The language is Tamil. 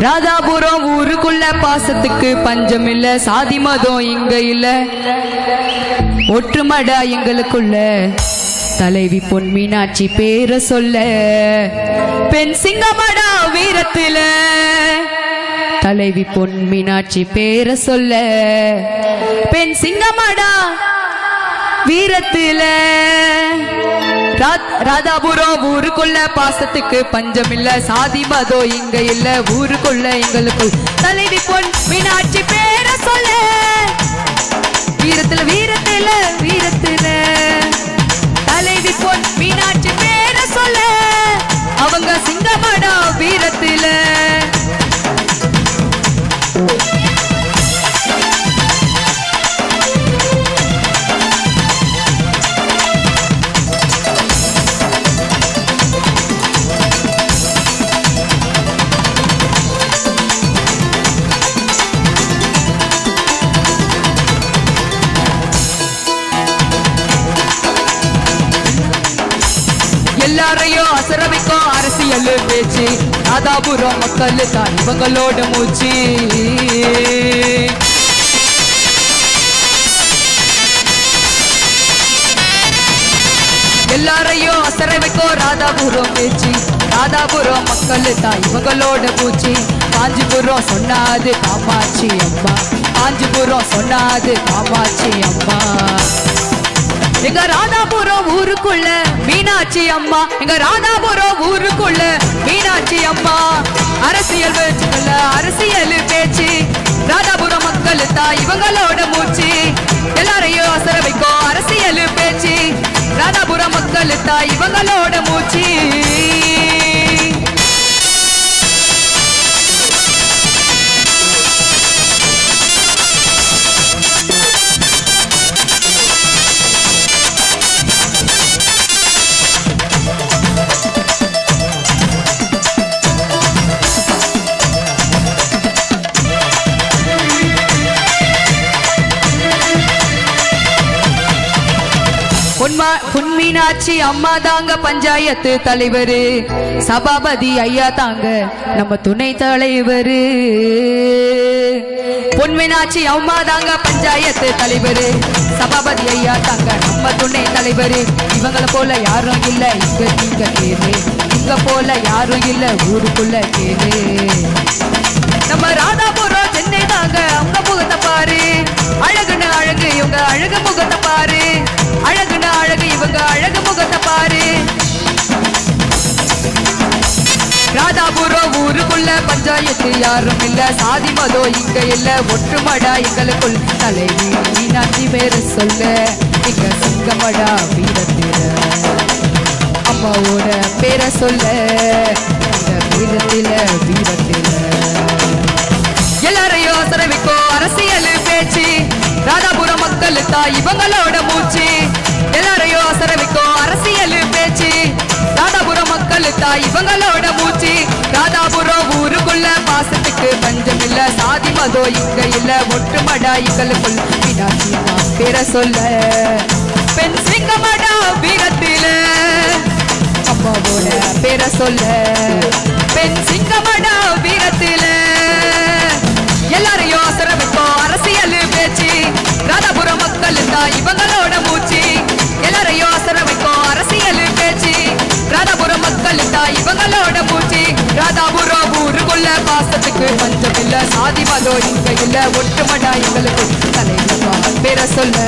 ராதாபுரம் ஊருக்குள்ள பாசத்துக்கு பஞ்சம் இல்ல, சாதி மதம் இங்க இல்ல, ஒற்றுமடா எங்களுக்குள்ள. தலைவி பொன் மீனாட்சி பேர சொல்ல, பெண் சிங்கமடா வீரத்தில. தலைவி பொன் மீனாட்சி பேர சொல்ல, பெண் சிங்கமடா வீரத்தில. ராதாபுரம் ஊருக்குள்ள பாசத்துக்கு பஞ்சம் இல்ல, சாதி மதோ இங்க இல்ல, ஊருக்குள்ள எங்களுக்குள். தலைவி பொன் மீனாட்சி பேர சொல்ல, வீரத்துல வீரத்துல வீரத்துல. தலைவி பொன் மீனாட்சி பேர சொல்ல, அவங்க சிங்கமடா வீரத்துல. எல்லாரையும் அசரவிக்கும் அரசியல் பேச்சு, ராதாபுரம் மக்கள் தான் இவங்களோட மூச்சு. எல்லாரையும் அசரவிக்கும் ராதாபுரம் பேச்சு, ராதாபுரம் மக்கள் தான் இவங்களோட மூச்சு. காஞ்சிபுரம் சொன்னாது காமாட்சி அம்மா, காஞ்சிபுரம் சொன்னாது காமாட்சி அம்மா. எங்க ராதாபுரம் ஊருக்குள்ள மீனாட்சி அம்மா, எங்க ராதாபுரம் ஊருக்குள்ள மீனாட்சி அம்மா. அரசியல் பேச்சுக்கல்ல அரசியல் பேச்சு, ராதாபுரம் மக்கள் தான் இவங்களோட மூச்சு. எல்லாரையும் அசர வைக்கும் அரசியல் பேச்சு, ராதாபுரம் மக்கள் தான் இவங்களோட மூச்சு. பொன் மீனாட்சி அம்மா தாங்க பஞ்சாயத்து தலைவரு, சபாபதி ஐயா தாங்க நம்ம துணை தலைவரு. பொன் மீனாட்சி அம்மா தாங்க பஞ்சாயத்து தலைவரு, சபாபதி ஐயா தாங்க நம்ம துணை தலைவரு. இவங்களை போல யாரும் இல்ல இங்க நீங்க கேளு, இங்க போல யாரும் இல்ல ஊருக்குள்ள கேளு. நம்ம ராதாபுரம் சென்னை தாங்க அவங்க முகத்தை பாரு, அழகுன்னு அழகு இவங்க அழகு முகத்தை பாரு, அழகுன்னு அழகு இவங்க அழகு முகத்தை பாரு. ராதாபுரம் ஊருக்குள்ள பஞ்சாயத்து யாரும் இல்ல, சாதி மதோ இங்க இல்ல, ஒற்றுமடா எங்களுக்குள். தலைவி மீனாட்சி பேர சொல்ல, இங்க சிங்கமடா வீரத்தில. அம்மாவோட பேர சொல்ல, இங்க வீரத்தில வீரத்தில. எல்லாரையும் அசரவிக்கும் அரசியல் பேச்சு, ராதாபுரம் மக்கள் தான் இவங்களோட மூச்சு. எல்லாரையும் அசரவிக்கும் அரசியல் பேச்சு, ராதாபுரம் மக்கள் தான் இவங்களோட மூச்சு. ராதாபுரம் ஊருக்குள்ள பாசத்துக்கு பஞ்சம் இல்ல, சாதி மதோ இங்க இல்ல, ஒட்டுமடா எங்களுக்குள். மீனாட்சி அம்மா பேர சொல்ல, பெண் சிங்கமடா வீரத்தில. அம்மாவோட பேர சொல்ல, பெண் சிங்கமடா வீரத்தில. எல்லாரையும் அசரவிக்கும் அரசியல் பேச்சு, ராதாபுரம் மக்கள் தான் இவங்களோட மூச்சு. எல்லாரையும் அசரவிக்கும் அரசியல் பேச்சு, ராதாபுரம் மக்கள் தான் இவங்களோட மூச்சு. ராதாபுரம் ஊருக்குள்ள பாசத்துக்கு பஞ்சம் இல்ல, சாதி மதோ இங்க இல்ல, ஒற்றுமடா எங்களுக்கு. தலைவா பேர சொல்ல,